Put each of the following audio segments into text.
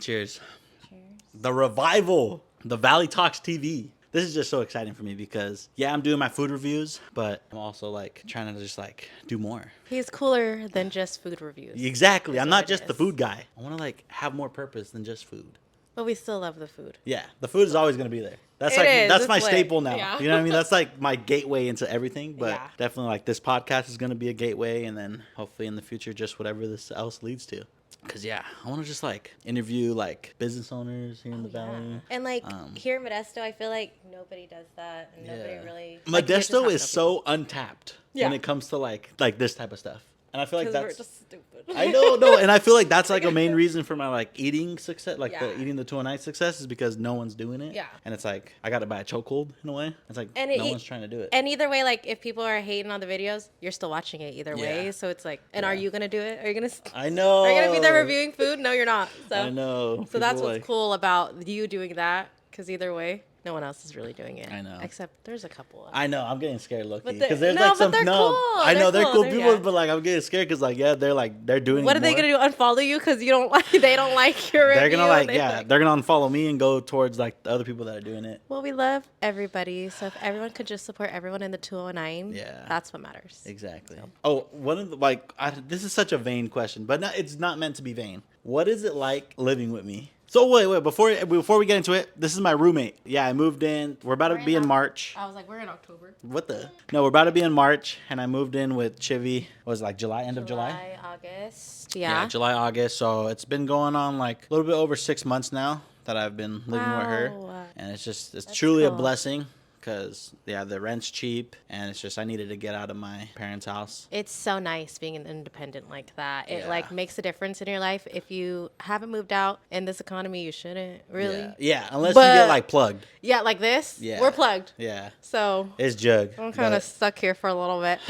Cheers. Cheers. The revival. The Valley Talks TV. This is just so exciting for me because, yeah, I'm doing my food reviews, but I'm also, like, trying to just, like, do more. He's cooler than just food reviews. Exactly. I'm not just is. the food guy. I want to, like, have more purpose than just food. But we still love the food. Yeah, the food is always going to be there. That's It's my lit. staple now. Yeah. You know what I mean? That's like my gateway into everything. But Yeah. definitely, like, this podcast is going to be a gateway, and then hopefully in the future, just whatever this else leads to. Because, yeah, I want to just, like, interview, like, business owners here in the Valley. And, like, here in Modesto, I feel like nobody does that. And nobody really... like, you just Modesto have is to so untapped when Yeah. it comes to, like this type of stuff. And I feel like Because that's... we're just stupid. I know, no, and I feel like that's, like, a main reason for my, like, eating success, like, Yeah. eating the 2 a night success is because no one's doing it. Yeah. And it's like, I got to buy a chokehold in a way. It's like, And no one's trying to do it. And either way, like, if people are hating on the videos, you're still watching it either way. Yeah. So it's like, and are you going to do it? Are you going to... I know. Are you going to be there reviewing food? No, you're not. So, I know. So that's People, what's like, cool about you doing that. Because either way, no one else is really doing it. I know. Except there's a couple of I know. I'm getting scared, low-key. But Because they're- there's, no, like, some... but they're No, cool. I know, they're cool They're- people, yeah. but, like, I'm getting scared because, like, yeah, they're doing What it are they more. going to do? Unfollow you because you don't like, they don't like your They're review? gonna like, They yeah, like- they're gonna unfollow me and go towards like the other people that are doing it. Well, we love everybody. So if everyone could just support everyone in the 209, Yeah. that's what matters. Exactly. Oh, one of the this is such a vain question, but it's not meant to be vain. What is it like living with me? So wait, before we get into it, this is my roommate. Yeah, I moved in. We're about to be in March. I was like, we're in October. What the? No, we're about to be in March, and I moved in with Chivy. What was it, like July, end of July? August. Yeah, July, August. So it's been going on like a little bit over 6 months now that I've been living with her, Wow. and it's truly a cool. blessing. Because, yeah, the rent's cheap, and it's just I needed to get out of my parents' house. It's so nice being an independent like that. It Yeah. like makes a difference in your life. If you haven't moved out in this economy, you shouldn't really. Yeah, unless you get, like, plugged. Yeah, like this. Yeah. We're plugged. Yeah. So It's jug. I'm kind of stuck here for a little bit.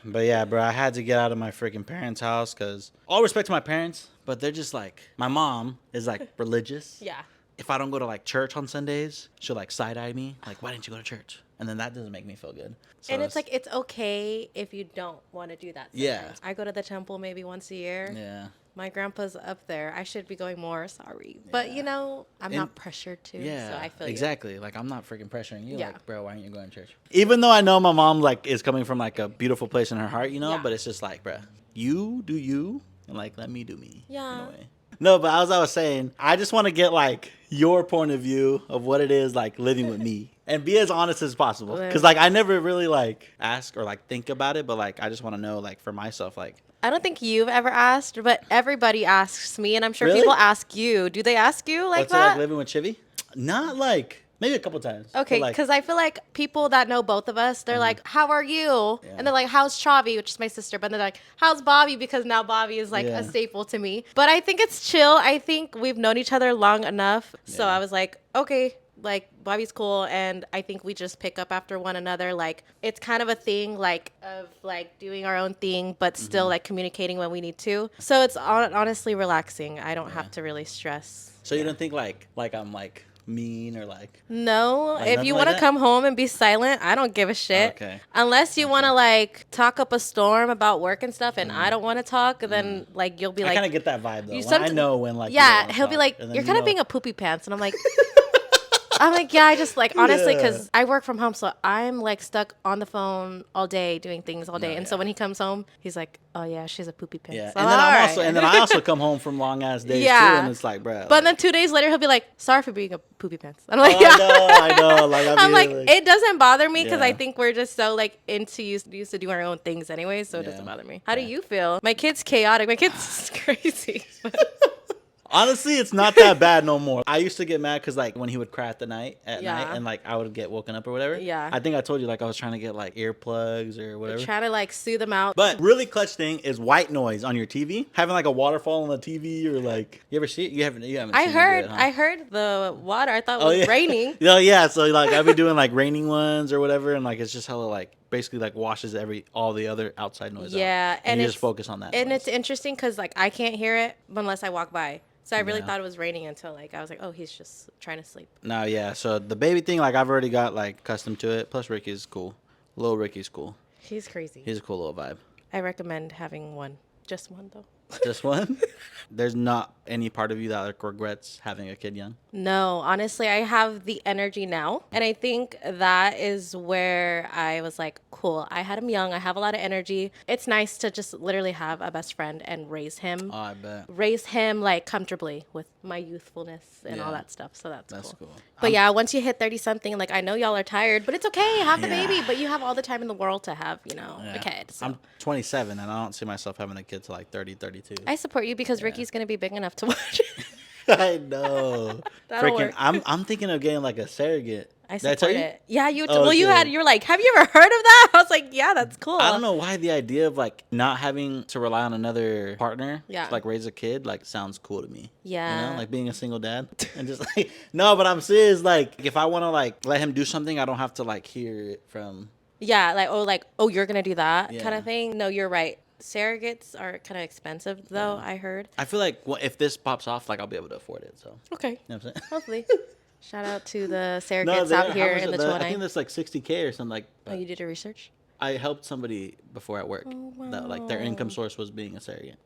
But, yeah, bro, I had to get out of my freaking parents' house because all respect to my parents, but they're just, like, my mom is, like, religious. Yeah. If I don't go to, like, church on Sundays, she'll, like, side-eye me. Like, why didn't you go to church? And then that doesn't make me feel good. So And it's like, it's okay if you don't want to do that. Yeah. Sometimes. I go to the temple maybe once a year. Yeah. My grandpa's up there. I should be going more. Sorry. But, you know, I'm not pressured to. Yeah, So I feel exactly. Like, I'm not freaking pressuring you. Yeah. Like, bro, why aren't you going to church? Even though I know my mom, like, is coming from, like, a beautiful place in her heart, you know? Yeah. But it's just like, bro, you do you, and, like, let me do me. Yeah. In a way. No, but as I was saying, I just want to get, like, your point of view of what it is, like, living with me. And be as honest as possible. Because, like, I never really, like, ask or, like, think about it. But, like, I just want to know, like, for myself, like. I don't think you've ever asked, but everybody asks me, and I'm sure Really? people ask you. Do they ask you like What's that? it like living with Chivy? Not, like, maybe a couple times. Okay, but, like, because I feel like people that know both of us, they're like, "How are you?" Yeah. And they're like, "How's Chavi?" Which is my sister. But they're like, "How's Bobby?" Because now Bobby is like Yeah. a staple to me. But I think it's chill. I think we've known each other long enough. So Yeah. I was like, okay, like Bobby's cool, and I think we just pick up after one another. Like it's kind of a thing, like of like doing our own thing, but still like communicating when we need to. So it's honestly relaxing. I don't have to really stress. So you don't think, like I'm, like, mean or, like. No, Like, if nothing you like want to that? come home and be silent, I don't give a shit. Okay. Unless you want to like talk up a storm about work and stuff, and I don't want to talk, then like you'll be I like, kind of get that vibe, though. you When I somet- know when, like. you yeah, don't he'll be talk, like, and then you're you kind of know- being a poopy pants, and I'm like. I'm like, yeah, I just like, honestly, Yeah. because I work from home, so I'm like stuck on the phone all day doing things all day. And so when he comes home, he's like, oh yeah, she's a poopy pants. Yeah, I'm and then like, and then I also come home from long ass days too, Yeah. and it's like, bro. But then 2 days later, he'll be like, sorry for being a poopy pants. I'm like, I know. Like, I'm like, it doesn't bother me because I Yeah. think we're just so like used to do our own things anyway, so it Yeah. doesn't bother me. How do Yeah. you feel? My kid's chaotic. My kid's crazy. Honestly, it's not that bad no more. I used to get mad because, like, when he would cry at night, Yeah. and, like, I would get woken up or whatever. Yeah. I think I told you, like, I was trying to get, like, earplugs or whatever. Trying to like soothe them out. But really clutch thing is white noise on your TV. Having, like, a waterfall on the TV or, like, you ever see it? You haven't I seen it heard, yet, huh? I heard the water. I thought it was yeah. raining. Oh, yeah. So, like, I've been doing, like, raining ones or whatever, and, like, it's just hella, like, basically, like, washes all the other outside noise out. Yeah, And you it's just focus on that And noise. it's interesting because like I can't hear it unless I walk by. So I really Yeah. thought it was raining until like I was like, oh, he's just trying to sleep. No, yeah. So the baby thing, like, I've already got, like, accustomed to it. Plus, Ricky's cool. Little Ricky's cool. He's crazy. He's a cool little vibe. I recommend having one. Just one though. Just one? There's not any part of you that like regrets having a kid young? No, honestly, I have the energy now. And I think that is where I was like, cool, I had him young. I have a lot of energy. It's nice to just literally have a best friend and raise him. Oh, I bet. Raise him like comfortably with my youthfulness and all Yeah. that stuff. So that's cool. Cool. But yeah, once you hit 30 something, like I know y'all are tired, but it's okay. Have the Yeah. baby. But you have all the time in the world to have, a kid. So. I'm 27 and I don't see myself having a kid till like 30, 32. I support you because Ricky's going to be big enough to watch it. I know. That'll work. I'm thinking of getting like a surrogate. I Did I tell support you? it. Yeah, you. Oh, well, you okay. were like, have you ever heard of that? I was like, yeah, that's cool. I don't know why the idea of like not having to rely on another partner Yeah. to like raise a kid like sounds cool to me. Yeah. You know, like being a single dad and just like no, but I'm serious. Like if I want to like let him do something, I don't have to like hear it from. Yeah, like, you're gonna do that kind Yeah. of thing. No, you're right. Surrogates are kind of expensive, though. I heard. I feel like if this pops off, like I'll be able to afford it. So Okay. you know what I'm saying? Hopefully. Shout out to the surrogates out here in the I 20. think that's like $60K or something. Like, Oh, you did your research? I helped somebody before at work that like their income source was being a surrogate.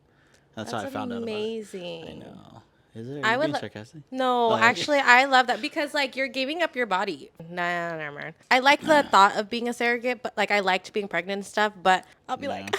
That's how I found out about it. Amazing. I know. Is it? Are I you would being sarcastic? No, Oh, okay. actually, I love that because like you're giving up your body. Nah, never mind. I like the thought of being a surrogate, but like I liked being pregnant and stuff. But I'll be like,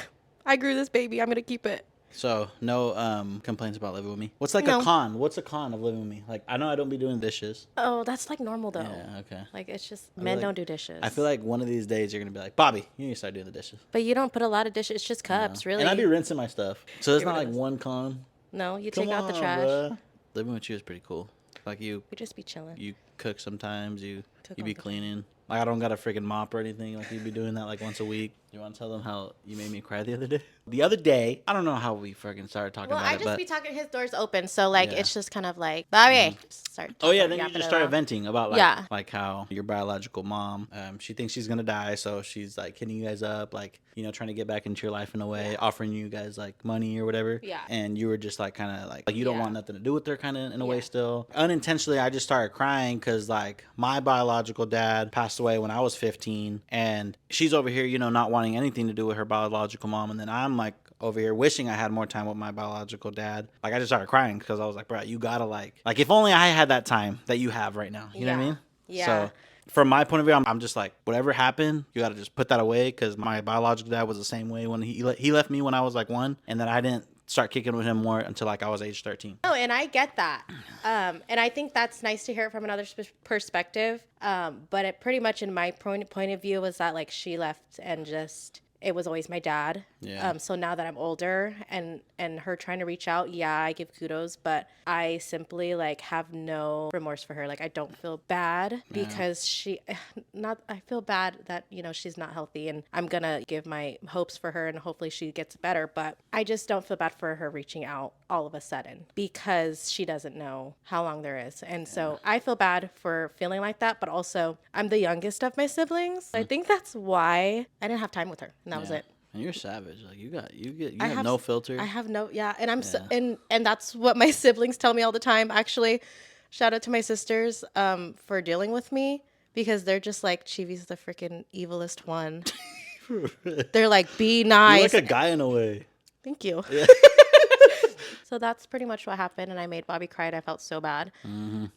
I grew this baby. I'm gonna keep it. So no complaints about living with me. What's like No. a con? What's a con of living with me? Like I know I don't be doing dishes. Oh, that's like normal though. Yeah. Okay. Like it's just men like- don't do dishes. I feel like one of these days you're gonna be like, Bobby, you need to start doing the dishes. But you don't put a lot of dishes. It's just cups, really. And I be rinsing my stuff, so there's Get not rid like of this. one con. No, you Come take out the on, trash. bruh. Living with you is pretty cool. Like you just be chilling. you cook sometimes. You Cook you all be the time. cleaning. Like I don't got a freaking mop or anything. Like you be doing that like once a week. You want to tell them how you made me cry the other day? The other day, I don't know how we freaking started talking Well, about I it, just but be talking. His door's open, so like Yeah. it's just kind of like Bobby. Start. oh yeah, talking, then you yapping just it started off. venting about like Yeah. like how your biological mom, she thinks she's gonna die, so she's like hitting you guys up, like trying to get back into your life in a way, offering you guys like money or whatever. Yeah. And you were just like kind of like you don't Yeah. want nothing to do with her, kind of in a way Yeah. still. Unintentionally, I just started crying because like my biological dad passed away when I was 15, and she's over here, not wanting anything to do with her biological mom, and then I'm like over here wishing I had more time with my biological dad. Like I just started crying because I was like, bro, you gotta like if only I had that time that you have right now. You know what I Yeah. mean? Yeah. So from my point of view, I'm just like, whatever happened, you gotta just put that away because my biological dad was the same way when he left me when I was like 1, and then I didn't start kicking with him more until like I was age 13. Oh, and I get that. And I think that's nice to hear it from another perspective. But it pretty much in my point of view was that like she left and just it was always my dad. Yeah. So now that I'm older and her trying to reach out, yeah, I give kudos, but I simply like have no remorse for her. Like I don't feel bad because I feel bad that, she's not healthy and I'm gonna give my hopes for her and hopefully she gets better. But I just don't feel bad for her reaching out all of a sudden because she doesn't know how long there is. And so I feel bad for feeling like that, but also I'm the youngest of my siblings. I think that's why I didn't have time with her. And that was it. And you're savage. Like you I have no filter. I have no, and I'm so, and that's what my siblings tell me all the time. Actually, shout out to my sisters for dealing with me because they're just like Chivi's the freaking evilest one. They're like, be nice. You're like a guy in a way. Thank you. Yeah. So that's pretty much what happened, and I made Bobby cry, and I felt so bad.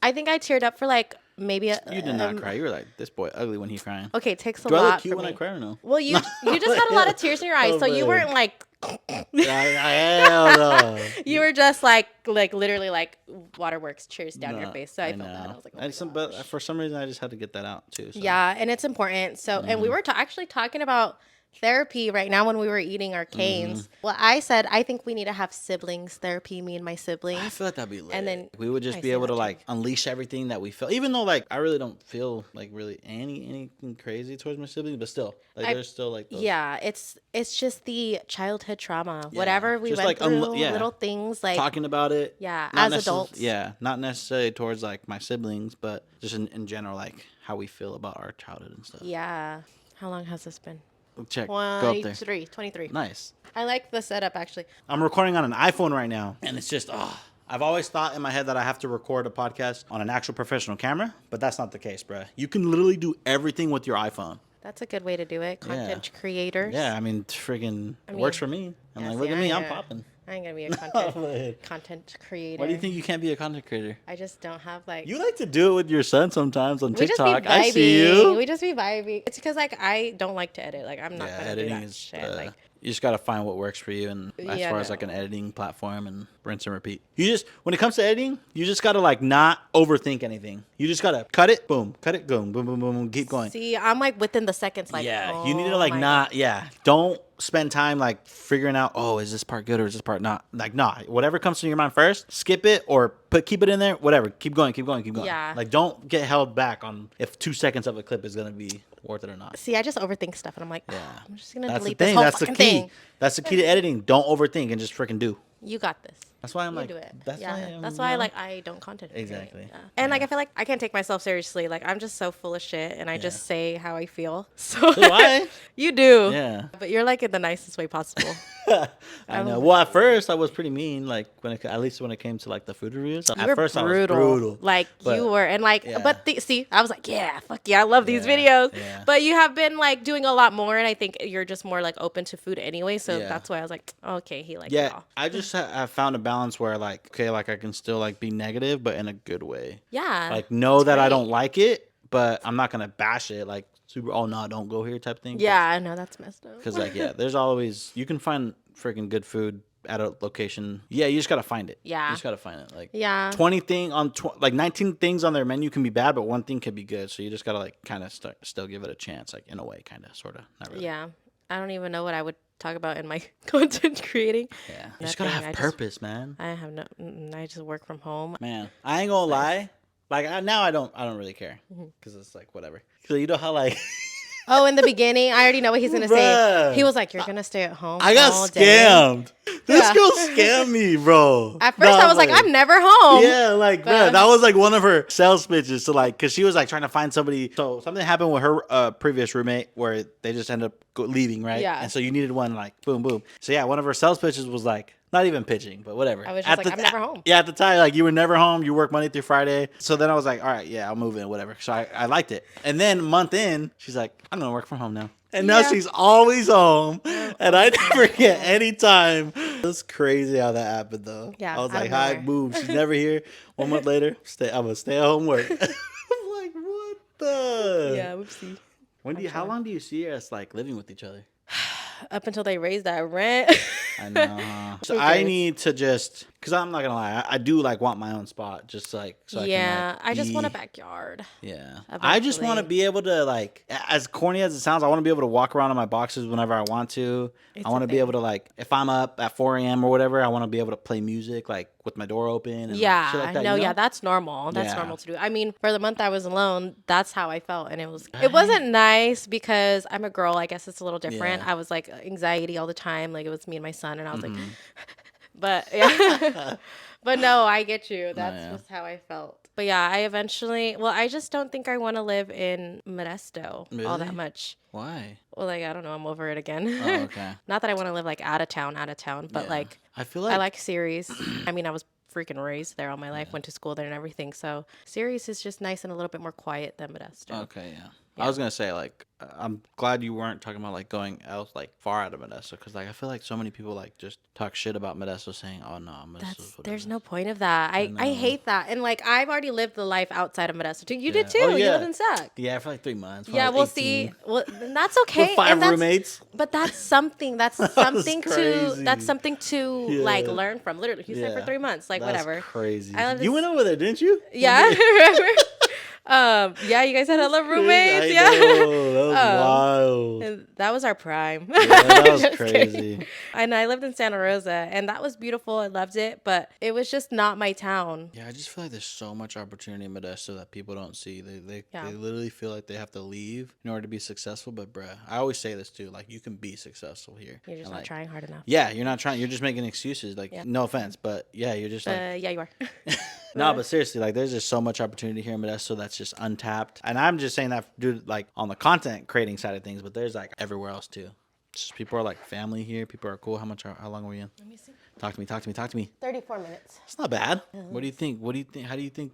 I think I teared up for like maybe You did not cry. You were like, this boy ugly when he's crying. Okay, it takes a Do I lot look cute for when me. I cry or no? Well, you just had a lot of tears in your eyes, Oh, so you man. weren't like. I am though. You were just like literally like waterworks tears down your face. So I felt bad. I was like, oh my but gosh. for some reason I just had to get that out too. So. Yeah, and it's important. So, and we were actually talking about therapy right now when we were eating our canes. Well, I said I think we need to have siblings therapy, me and my I siblings. feel like that'd be lit. And then we would just I be see able that to too. like unleash everything that we feel. Even though like I really don't feel like really anything crazy towards my siblings, but still like there's still like those. Yeah, it's just the childhood trauma. Whatever we Just, went like, through, yeah. little things like talking about it. Yeah, Not as adults. Yeah, not necessarily towards like my siblings, but just in general, like how we feel about our childhood and stuff. Yeah. How long has this been? Check. Go up there. 23. Nice. I like the setup actually. I'm recording on an iPhone right now, and it's just, I've always thought in my head that I have to record a podcast on an actual professional camera, but that's not the case, bruh. You can literally do everything with your iPhone. That's a good way to do it. Content creators. Yeah, I mean, friggin' it works for me. I'm like, look at me, I'm popping. I ain't gonna be a man. content creator. Why do you think you can't be a content creator? I just don't have like. You like to do it with your son sometimes on We just be TikTok. vibing. I see you. We just be vibing. It's because like I don't like to edit. Like I'm not gonna do editing that is shit. Like you just gotta find what works for you, and as Yeah, far as no. like an editing platform and rinse and repeat. You just when it comes to editing, you just gotta like not overthink anything. You just gotta cut it, boom, boom, boom, boom, boom, keep going. See, I'm like within the seconds. Like Yeah, oh, you need to like my not. God. Yeah, don't spend time like figuring out. Oh, is this part good or is this part not? Like, nah. Whatever comes to your mind first, skip it or keep it in there. Whatever. Keep going. Keep going. Keep going. Yeah. Like, don't get held back on if 2 seconds of a clip is gonna be worth it or not. See, I just overthink stuff, and I'm like, Yeah. I'm just gonna That's the delete this thing. whole That's the fucking key. thing. That's the key to editing. Don't overthink and just freaking do. You got this. That's why I'm You like. do it. That's yeah. why. I'm, That's you why know? like I don't content create. Exactly. Yeah. And like Yeah. I feel like I can't take myself seriously. Like I'm just so full of shit, and I Yeah. just say how I feel. So So do I. you do. Yeah. But you're like in the nicest way possible. I know. Well, at first I was pretty mean. Like at least when it came to like the food reviews. You At were first brutal. I was brutal. Like But- you were, and like, yeah. but see, I was like, yeah, fuck yeah, I love these Yeah, videos. yeah. But you have been like doing a lot more, and I think you're just more like open to food anyway. So Yeah. that's why I was like, okay, he likes Yeah, it all. I just have found a balance where like okay, like I can still like be negative, but in a good way. Yeah. Like know that I great. don't like it, but I'm not gonna bash it like super. Oh no, don't go here type thing. Yeah, I know that's messed up. Because like yeah, there's always you can find freaking good food at a location. Yeah, you just gotta find it. Yeah. You just gotta find it. Like Yeah. 20 thing on like 19 things on their menu can be bad, but one thing could be good. So you just gotta like kind of still give it a chance, like in a way, kind of, sort of, not really. Yeah. I don't even know what I would talk about in my content creating. Yeah. You just gotta Nothing, have I just- purpose, man. I have no. I just work from home. Man, I ain't gonna lie. Like now, I don't really care because it's like whatever. So you know how like Oh, in the beginning, I already know what he's gonna say. Bruh. He was like, "You're gonna stay at home." I got all day." scammed. This Yeah. girl scammed me, bro. At first, I was like, "I'm never home." Yeah, like, But- bro, that was like one of her sales pitches. So, like, cause she was like trying to find somebody. So something happened with her previous roommate where they just ended up leaving, right? Yeah. And so you needed one, like, boom, boom. So yeah, one of her sales pitches was like, not even pitching, but whatever. I was just like, "I'm never home." Yeah, at the time, like, you were never home. You work Monday through Friday. So then I was like, all right, yeah, I'll move in, whatever. So I liked it. And then month in, she's like, I'm gonna work from home now. And now Yeah. she's always home, and I never get any time. It's crazy how that happened, though. Yeah, I was out of like, hi, nowhere. boom. She's never here. 1 month later, I'm gonna stay at home work. I'm like, what the? Yeah, whoopsie. How long do you see us like living with each other? Up until they raised that rent. I know. So Who I cares? need to just, cause I'm not gonna lie, I do like want my own spot, just like so Yeah, I can. Like, I just want a be- backyard. Yeah, I just want to Eventually. be able to like, as corny as it sounds, I want to be able to walk around in my boxes whenever I want to. It's I a want to be thing. able to like, if I'm up at 4 a.m. or whatever, I want to be able to play music like with my door open. And like, Yeah, shit like that, no, you know? yeah, that's normal. That's Yeah. normal to do. I mean, for the month I was alone, that's how I felt, and it wasn't nice because I'm a girl. I guess it's a little different. Yeah. I was like anxiety all the time. Like it was me and my son, and I was like, Mm-hmm. but yeah, but no, I get you. That's yeah. just how I felt. But yeah, I just don't think I want to live in Modesto all Really? that much. Why? Well, like I don't know, I'm over it again. Oh, okay. Not that I want to live like out of town, but Yeah. like I feel like I like Ceres. I mean, I was freaking raised there all my life, went to school there and everything. So Ceres is just nice and a little bit more quiet than Modesto. Okay, yeah. I was gonna say like I'm glad you weren't talking about like going else like far out of Modesto because like I feel like so many people like just talk shit about Modesto saying oh no Modesto's There's whatever." no point of that. I know. hate that. And like I've already lived the life outside of Modesto too. You did Yeah. too. Oh, You yeah. live in Sac. Yeah, for like 3 months. when I Yeah, was we'll 18. see. Well, then that's okay. With 5 and that's- roommates. But that's something. That's was something to. crazy. That's something to like Yeah. learn from. Literally, you said for Yeah. 3 months. Like That's whatever. crazy. I live You in- went over there, didn't you? Yeah, remember? Yeah, you guys had hella roommates. I Yeah. know, that was wild. And that was our prime. Yeah, that was Just kidding. crazy. And I lived in Santa Rosa, and that was beautiful. I loved it, but it was just not my town. Yeah, I just feel like there's so much opportunity in Modesto that people don't see. They Yeah. literally feel like they have to leave in order to be successful. But bruh, I always say this too. Like you can be successful here. You're just And, not like, trying hard enough. Yeah, you're not trying. You're just making excuses. Like Yeah. no offense, but yeah, you're just like Yeah, you are. no. But seriously, like there's just so much opportunity here in Modesto that's just untapped. And I'm just saying that due to, like on the content creating side of things, but there's like everywhere else too. Just people are like family here. People are cool. How long are we in? Let me see. Talk to me. 34 minutes. It's not bad. What do you think? How do you think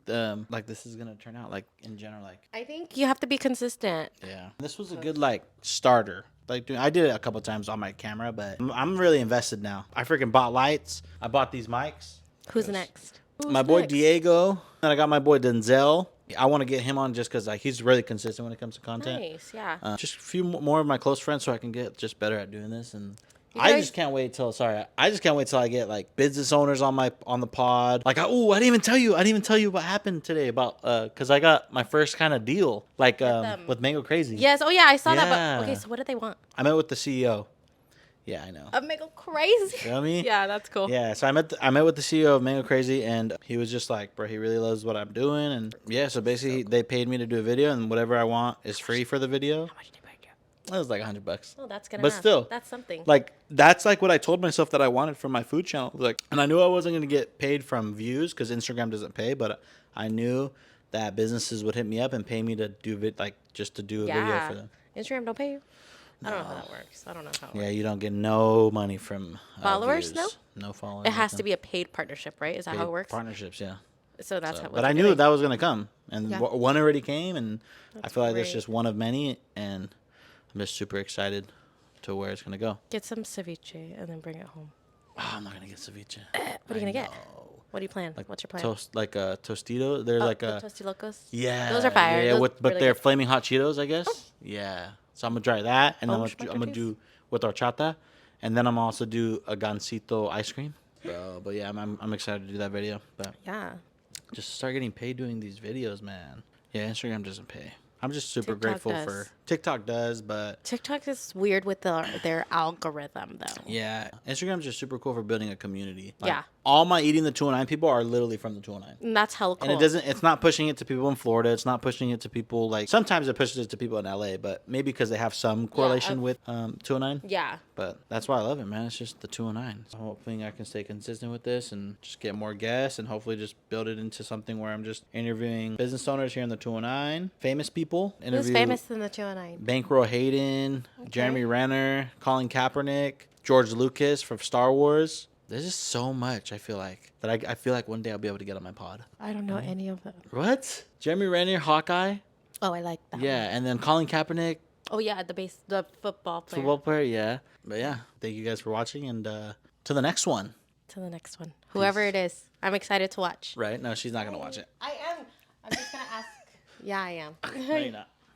like this is gonna turn out? Like in general, like I think you have to be consistent. yeah. This was a good like starter. like doing. I did it a couple times on my camera, but I'm really invested now. I freaking bought lights. I bought these mics. Who's next? My boy Diego. And I got my boy Denzel. I want to get him on just because like he's really consistent when it comes to content. Nice, yeah. Just a few more of my close friends so I can get just better at doing this. And I just can't wait till I get like business owners on the pod. Like, I didn't even tell you what happened today about because I got my first kind of deal like with Mango Crazy. Yes. Oh yeah, I saw that. Yeah. But okay, so what did they want? I met with the CEO. Yeah, I know. Of Mango Crazy. You know what I mean? Yeah, that's cool. Yeah, so I met with the CEO of Mango Crazy, and he was just like, bro, he really loves what I'm doing, and yeah, so basically they paid me to do a video, and whatever I want is free for the video. How much did they pay you? It was like $100. Oh, that's good But enough. still, That's something. Like that's like what I told myself that I wanted from my food channel. Like, and I knew I wasn't gonna get paid from views because Instagram doesn't pay, but I knew that businesses would hit me up and pay me to do just to do a video for them. Instagram don't pay you. I don't know how that works. I don't know how it works. Yeah, you don't get no money from followers. Views. No followers. It has to be a paid partnership, right? Is that how it works? Partnerships, yeah. So that's how. But I knew that was gonna come, and Yeah. one already came, and I feel like that's great. just one of many, and I'm just super excited to where it's gonna go. Get some ceviche and then bring it home. Oh, I'm not gonna get ceviche. What are you gonna get? know. What do you plan? Like What's your plan? toast, like a tostito. They're like the a Tosti Locos. yeah. Those are fire. Yeah, Those but really they're good. flaming hot Cheetos, I guess. Yeah. So I'm gonna try that, and then I'm gonna do with horchata, and then I'm also do a gansito ice cream. But yeah, I'm excited to do that video. But Yeah. just start getting paid doing these videos, man. Yeah, Instagram doesn't pay. I'm just super TikTok grateful does. for TikTok does, but TikTok is weird with their algorithm though. yeah, Instagram's just super cool for building a community. Like, Yeah. all my eating the 209 people are literally from the 209. And that's hella cool. And it's not pushing it to people in Florida. It's not pushing it to people like, sometimes it pushes it to people in LA, but maybe because they have some correlation with 209. Yeah. But that's why I love it, man. It's just the 209. So hoping I can stay consistent with this and just get more guests and hopefully just build it into something where I'm just interviewing business owners here in the 209, famous people. Who's famous in the 209? Bankroll Hayden, Jeremy Renner, Colin Kaepernick, George Lucas from Star Wars. There's just so much, I feel like, that I feel like one day I'll be able to get on my pod. I don't know any of them. What? Jeremy Renner, Hawkeye? Oh, I like that. Yeah, and then Colin Kaepernick, Oh yeah, the football player. football player, yeah. But yeah, thank you guys for watching, and to the next one. To the next one. Whoever it is, I'm excited to watch. Right? No, she's not going to watch it. I am. I'm just gonna ask. Yeah, I am. No, you're not.